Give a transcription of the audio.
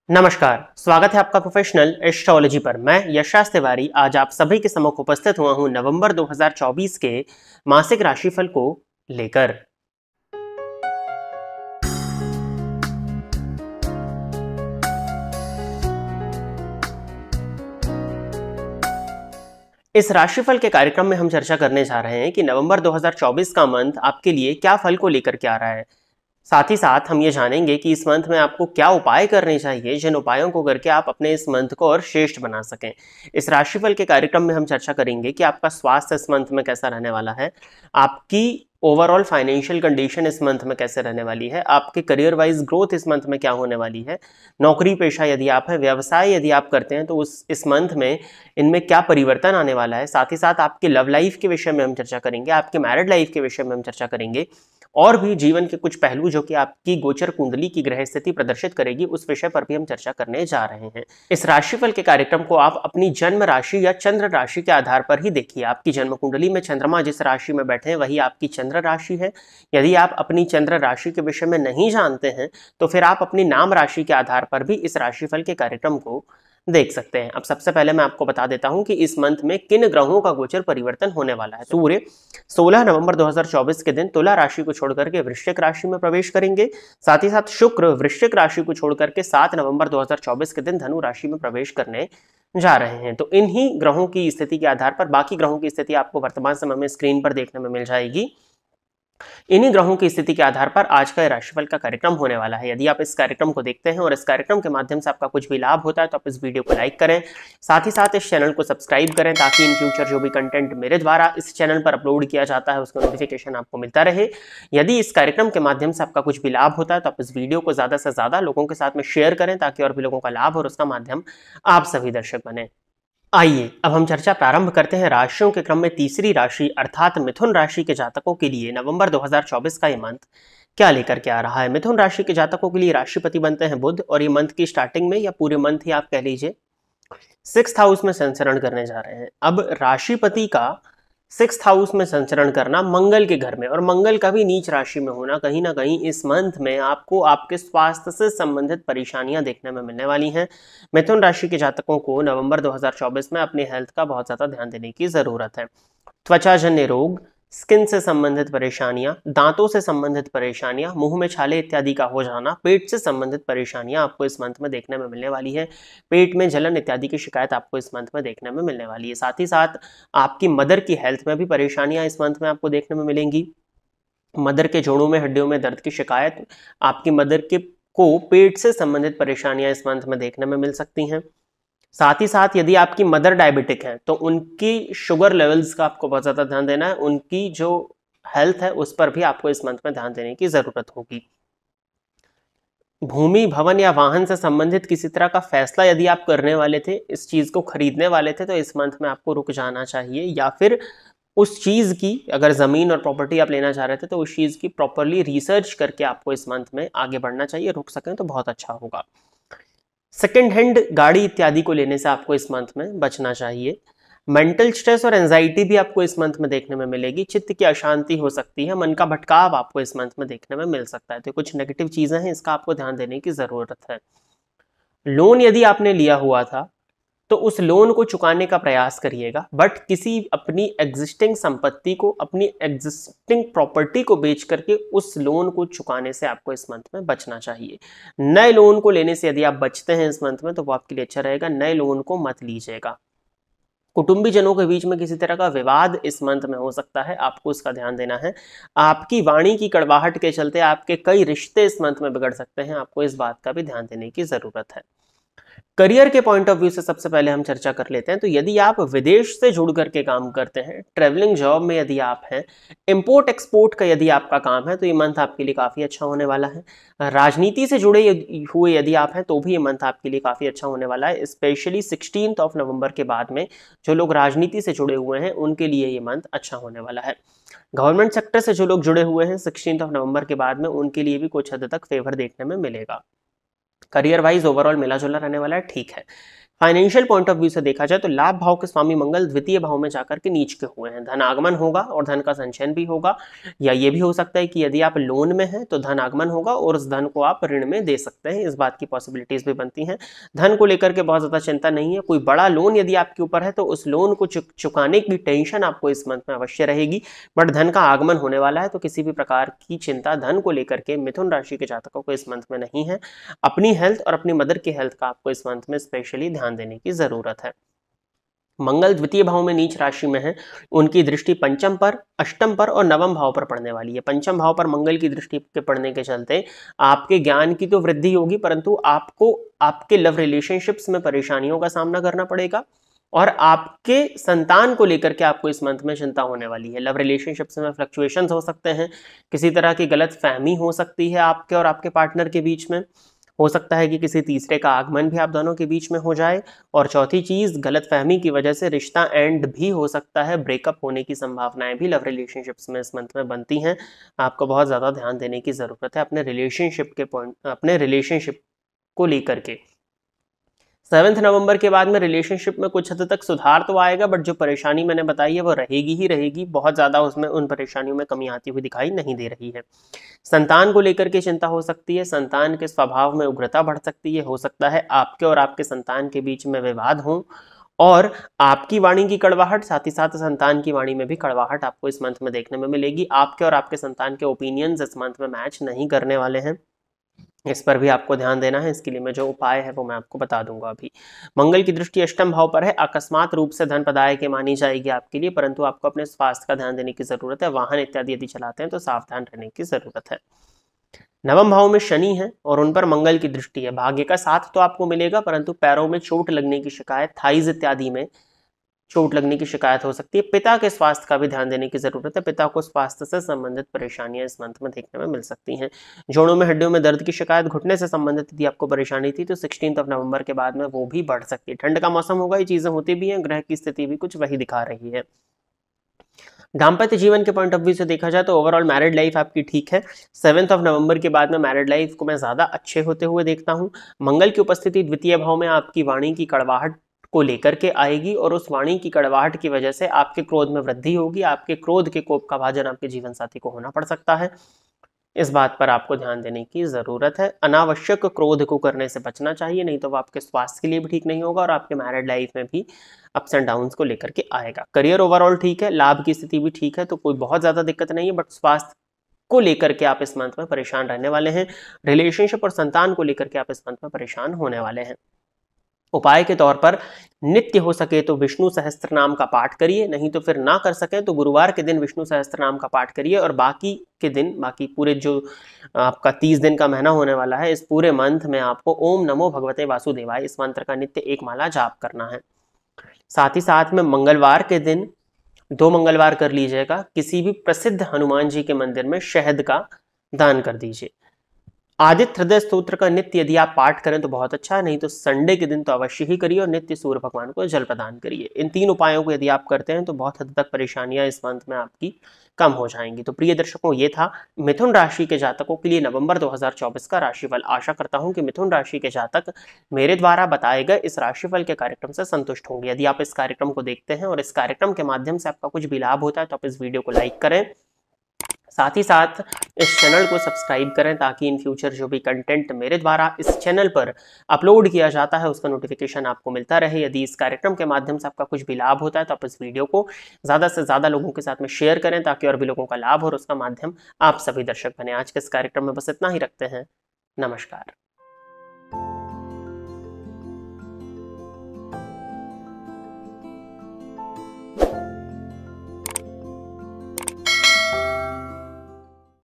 नमस्कार, स्वागत है आपका प्रोफेशनल एस्ट्रोलॉजी पर। मैं यशराज तिवारी आज आप सभी के सम्मुख उपस्थित हुआ हूं नवंबर 2024 के मासिक राशिफल को लेकर। इस राशिफल के कार्यक्रम में हम चर्चा करने जा रहे हैं कि नवंबर 2024 का मंथ आपके लिए क्या फल को लेकर के आ रहा है। साथ ही साथ हम ये जानेंगे कि इस मंथ में आपको क्या उपाय करने चाहिए, जिन उपायों को करके आप अपने इस मंथ को और श्रेष्ठ बना सकें। इस राशिफल के कार्यक्रम में हम चर्चा करेंगे कि आपका स्वास्थ्य इस मंथ में कैसा रहने वाला है, आपकी ओवरऑल फाइनेंशियल कंडीशन इस मंथ में कैसे रहने वाली है, आपके करियर वाइज ग्रोथ इस मंथ में क्या होने वाली है, नौकरी पेशा यदि आप है, व्यवसाय यदि आप करते हैं तो इस मंथ में इनमें क्या परिवर्तन आने वाला है। साथ ही साथ आपकी लव लाइफ के विषय में हम चर्चा करेंगे, आपके मैरिड लाइफ के विषय में हम चर्चा करेंगे और भी जीवन के कुछ पहलू जो कि आपकी गोचर कुंडली की ग्रह स्थिति प्रदर्शित करेगी, उस विषय पर भी हम चर्चा करने जा रहे हैं। इस राशिफल के कार्यक्रम को आप अपनी जन्म राशि या चंद्र राशि के आधार पर ही देखिए। आपकी जन्म कुंडली में चंद्रमा जिस राशि में बैठे हैं वही आपकी चंद्र राशि है। यदि आप अपनी चंद्र राशि के विषय में नहीं जानते हैं तो फिर आप अपनी नाम राशि के आधार पर भी इस राशिफल के कार्यक्रम को देख सकते हैं। अब सबसे पहले मैं आपको बता देता हूं कि इस मंथ में किन ग्रहों का गोचर परिवर्तन होने वाला है। सूर्य 16 नवंबर 2024 के दिन तुला राशि को छोड़कर के वृश्चिक राशि में प्रवेश करेंगे। साथ ही साथ शुक्र वृश्चिक राशि को छोड़कर के 7 नवंबर 2024 के दिन धनु राशि में प्रवेश करने जा रहे हैं। तो इन्हीं ग्रहों की स्थिति के आधार पर बाकी ग्रहों की स्थिति आपको वर्तमान समय में स्क्रीन पर देखने में मिल जाएगी। इन्हीं ग्रहों की स्थिति के आधार पर आज का राशिफल का कार्यक्रम होने वाला है। यदि आप इस कार्यक्रम को देखते हैं और इस कार्यक्रम के माध्यम से आपका कुछ भी लाभ होता है तो आप इस वीडियो को लाइक करें, साथ ही साथ इस चैनल को सब्सक्राइब करें ताकि इन फ्यूचर जो भी कंटेंट मेरे द्वारा इस चैनल पर अपलोड किया जाता है उसका नोटिफिकेशन आपको मिलता रहे। यदि इस कार्यक्रम के माध्यम से आपका कुछ भी लाभ होता है तो आप इस वीडियो को ज्यादा से ज्यादा लोगों के साथ में शेयर करें ताकि और भी लोगों का लाभ और उसका माध्यम आप सभी दर्शक बने। आइए अब हम चर्चा प्रारंभ करते हैं राशियों के क्रम में तीसरी राशि अर्थात मिथुन राशि के जातकों के लिए नवंबर 2024 का ये मंथ क्या लेकर के आ रहा है। मिथुन राशि के जातकों के लिए राशिपति बनते हैं बुध और ये मंथ की स्टार्टिंग में या पूरे मंथ ही आप कह लीजिए 6th हाउस में संचरण करने जा रहे हैं। अब राशिपति का 6th हाउस में संचरण करना मंगल के घर में और मंगल का भी नीच राशि में होना कहीं ना कहीं इस मंथ में आपको आपके स्वास्थ्य से संबंधित परेशानियां देखने में मिलने वाली हैं। मिथुन राशि के जातकों को नवंबर 2024 में अपनी हेल्थ का बहुत ज्यादा ध्यान देने की जरूरत है। त्वचाजन्य रोग, स्किन से संबंधित परेशानियां, दांतों से संबंधित परेशानियां, मुंह में छाले इत्यादि का हो जाना, पेट से संबंधित परेशानियां आपको इस मंथ में देखने में मिलने वाली है। पेट में जलन इत्यादि की शिकायत आपको इस मंथ में देखने में मिलने वाली है। साथ ही साथ आपकी मदर की हेल्थ में भी परेशानियां इस मंथ में आपको देखने में मिलेंगी। मदर के जोड़ों में हड्डियों में दर्द की शिकायत, आपकी मदर के को पेट से संबंधित परेशानियां इस मंथ में देखने में मिल सकती हैं। साथ ही साथ यदि आपकी मदर डायबिटिक है तो उनकी शुगर लेवल्स का आपको बहुत ज़्यादा ध्यान देना है। उनकी जो हेल्थ है उस पर भी आपको इस मंथ में ध्यान देने की ज़रूरत होगी। भूमि, भवन या वाहन से संबंधित किसी तरह का फैसला यदि आप करने वाले थे, इस चीज़ को खरीदने वाले थे, तो इस मंथ में आपको रुक जाना चाहिए या फिर उस चीज़ की अगर ज़मीन और प्रॉपर्टी आप लेना चाह रहे थे तो उस चीज़ की प्रॉपरली रिसर्च करके आपको इस मंथ में आगे बढ़ना चाहिए। रुक सकें तो बहुत अच्छा होगा। सेकेंड हैंड गाड़ी इत्यादि को लेने से आपको इस मंथ में बचना चाहिए। मेंटल स्ट्रेस और एंजाइटी भी आपको इस मंथ में देखने में मिलेगी। चित्त की अशांति हो सकती है, मन का भटकाव आपको इस मंथ में देखने में मिल सकता है। तो कुछ नेगेटिव चीजें हैं, इसका आपको ध्यान देने की जरूरत है। लोन यदि आपने लिया हुआ था तो उस लोन को चुकाने का प्रयास करिएगा, बट किसी अपनी एग्जिस्टिंग संपत्ति को, अपनी एग्जिस्टिंग प्रॉपर्टी को बेच करके उस लोन को चुकाने से आपको इस मंथ में बचना चाहिए। नए लोन को लेने से यदि आप बचते हैं इस मंथ में तो वो आपके लिए अच्छा रहेगा। नए लोन को मत लीजिएगा। कुटुंबीजनों के बीच में किसी तरह का विवाद इस मंथ में हो सकता है, आपको उसका ध्यान देना है। आपकी वाणी की कड़वाहट के चलते आपके कई रिश्ते इस मंथ में बिगड़ सकते हैं, आपको इस बात का भी ध्यान देने की जरूरत है। करियर के पॉइंट ऑफ व्यू से सबसे पहले हम चर्चा कर लेते हैं। तो यदि आप विदेश से जुड़ करके काम करते हैं, ट्रेवलिंग जॉब में यदि आप हैं, इंपोर्ट एक्सपोर्ट का यदि आपका काम है तो ये मंथ आपके लिए काफ़ी अच्छा होने वाला है। राजनीति से जुड़े हुए यदि आप हैं तो भी ये मंथ आपके लिए काफ़ी अच्छा होने वाला है। स्पेशली 16 नवंबर के बाद में जो लोग राजनीति से जुड़े हुए हैं उनके लिए ये मंथ अच्छा होने वाला है। गवर्नमेंट सेक्टर से जो लोग जुड़े हुए हैं 16 नवंबर के बाद में उनके लिए भी कुछ हद तक फेवर देखने में मिलेगा। करियर वाइज ओवरऑल मिला जुला रहने वाला है, ठीक है। फाइनेंशियल पॉइंट ऑफ व्यू से देखा जाए तो लाभ भाव के स्वामी मंगल द्वितीय भाव में जाकर के नीच के हुए हैं। धन आगमन होगा और धन का संचयन भी होगा, या ये भी हो सकता है कि यदि आप लोन में हैं तो धन आगमन होगा और उस धन को आप ऋण में दे सकते हैं, इस बात की पॉसिबिलिटीज भी बनती हैं। धन को लेकर के बहुत ज्यादा चिंता नहीं है। कोई बड़ा लोन यदि आपके ऊपर है तो उस लोन को चुकाने की टेंशन आपको इस मंथ में अवश्य रहेगी, बट धन का आगमन होने वाला है, तो किसी भी प्रकार की चिंता धन को लेकर के मिथुन राशि के जातकों को इस मंथ में नहीं है। अपनी हेल्थ और अपनी मदर की हेल्थ का आपको इस मंथ में स्पेशली ध्यान देने की जरूरत है। मंगल द्वितीय भाव में नीच राशि में है, उनकी दृष्टि पंचम पर, अष्टम पर और नवम भाव पर पड़ने वाली है। पंचम भाव पर मंगल की दृष्टि के पड़ने के चलते आपके ज्ञान की तो वृद्धि होगी, परंतु आपको आपके लव रिलेशनशिप्स में परेशानियों का सामना करना पड़ेगा और आपके संतान को लेकर के आपको इस मंथ में चिंता होने वाली है। लव रिलेशनशिप्स में फ्लक्चुएशंस हो सकते हैं, किसी तरह की गलत फहमी हो सकती है आपके और आपके पार्टनर के बीच में, हो सकता है कि किसी तीसरे का आगमन भी आप दोनों के बीच में हो जाए, और चौथी चीज गलतफहमी की वजह से रिश्ता एंड भी हो सकता है, ब्रेकअप होने की संभावनाएं भी लव रिलेशनशिप्स में इस मंथ में बनती हैं। आपको बहुत ज्यादा ध्यान देने की जरूरत है अपने रिलेशनशिप को लेकर के। 7 नवंबर के बाद में रिलेशनशिप में कुछ हद तक सुधार तो आएगा, बट जो परेशानी मैंने बताई है वो रहेगी ही रहेगी, बहुत ज़्यादा उसमें उन परेशानियों में कमी आती हुई दिखाई नहीं दे रही है। संतान को लेकर के चिंता हो सकती है, संतान के स्वभाव में उग्रता बढ़ सकती है, हो सकता है आपके और आपके संतान के बीच में विवाद हो और आपकी वाणी की कड़वाहट, साथ ही साथ संतान की वाणी में भी कड़वाहट आपको इस मंथ में देखने में मिलेगी। आपके और आपके संतान के ओपिनियंस इस मंथ में मैच नहीं करने वाले हैं, इस पर भी आपको ध्यान देना है। इसके लिए मैं जो उपाय है वो मैं आपको बता दूंगा अभी। मंगल की दृष्टि अष्टम भाव पर है, अकस्मात रूप से धन पदाय के मानी जाएगी आपके लिए, परंतु आपको अपने स्वास्थ्य का ध्यान देने की जरूरत है। वाहन इत्यादि यदि चलाते हैं तो सावधान रहने की जरूरत है। नवम भाव में शनि है और उन पर मंगल की दृष्टि है। भाग्य का साथ तो आपको मिलेगा, परंतु पैरों में चोट लगने की शिकायत, थाइज इत्यादि में चोट लगने की शिकायत हो सकती है। पिता के स्वास्थ्य का भी ध्यान देने की जरूरत है, पिता को स्वास्थ्य से संबंधित परेशानियां इस मंथ में देखने में मिल सकती हैं। जोड़ों में हड्डियों में दर्द की शिकायत, घुटने से संबंधित यदि आपको परेशानी थी तो 16 नवंबर के बाद में वो भी बढ़ सकती है। ठंड का मौसम होगा, ये चीजें होती भी हैं, ग्रह की स्थिति भी कुछ वही दिखा रही है। दाम्पत्य जीवन के पॉइंट ऑफ व्यू से देखा जाए तो ओवरऑल मैरिड लाइफ आपकी ठीक है। 7 नवंबर के बाद में मैरिड लाइफ को मैं ज्यादा अच्छे होते हुए देखता हूँ। मंगल की उपस्थिति द्वितीय भाव में आपकी वाणी की कड़वाहट को लेकर के आएगी और उस वाणी की कड़वाहट की वजह से आपके क्रोध में वृद्धि होगी। आपके क्रोध के कोप का भाजन आपके जीवन साथी को होना पड़ सकता है, इस बात पर आपको ध्यान देने की जरूरत है। अनावश्यक क्रोध को करने से बचना चाहिए, नहीं तो वो आपके स्वास्थ्य के लिए भी ठीक नहीं होगा और आपके मैरिड लाइफ में भी अप्स एंड डाउन्स को लेकर के आएगा। करियर ओवरऑल ठीक है, लाभ की स्थिति भी ठीक है, तो कोई बहुत ज्यादा दिक्कत नहीं है, बट स्वास्थ्य को लेकर के आप इस मंथ में परेशान रहने वाले हैं। रिलेशनशिप और संतान को लेकर के आप इस मंथ में परेशान होने वाले हैं। उपाय के तौर पर नित्य हो सके तो विष्णु सहस्त्र नाम का पाठ करिए, नहीं तो फिर ना कर सके तो गुरुवार के दिन विष्णु सहस्त्र नाम का पाठ करिए, और बाकी के दिन, बाकी पूरे जो आपका 30 दिन का महीना होने वाला है, इस पूरे मंथ में आपको ओम नमो भगवते वासुदेवाय इस मंत्र का नित्य एक माला जाप करना है। साथ ही साथ में मंगलवार के दिन 2 मंगलवार कर लीजिएगा, किसी भी प्रसिद्ध हनुमान जी के मंदिर में शहद का दान कर दीजिए। आदित्य हृदय स्तोत्र का नित्य यदि आप पाठ करें तो बहुत अच्छा है, नहीं तो संडे के दिन तो अवश्य ही करिए और नित्य सूर्य भगवान को जल प्रदान करिए। इन 3 उपायों को यदि आप करते हैं तो बहुत हद तक परेशानियां इस मंथ में आपकी कम हो जाएंगी। तो प्रिय दर्शकों, ये था मिथुन राशि के जातकों के लिए नवंबर 2024 का राशिफल। आशा करता हूं कि मिथुन राशि के जातक मेरे द्वारा बताए गए इस राशिफल के कार्यक्रम से संतुष्ट होंगे। यदि आप इस कार्यक्रम को देखते हैं और इस कार्यक्रम के माध्यम से आपका कुछ भी लाभ होता है तो आप इस वीडियो को लाइक करें, साथ ही साथ इस चैनल को सब्सक्राइब करें, ताकि इन फ्यूचर जो भी कंटेंट मेरे द्वारा इस चैनल पर अपलोड किया जाता है उसका नोटिफिकेशन आपको मिलता रहे। यदि इस कार्यक्रम के माध्यम से आपका कुछ भी लाभ होता है तो आप इस वीडियो को ज़्यादा से ज़्यादा लोगों के साथ में शेयर करें, ताकि और भी लोगों का लाभ हो और उसका माध्यम आप सभी दर्शक बने। आज के इस कार्यक्रम में बस इतना ही रखते हैं। नमस्कार।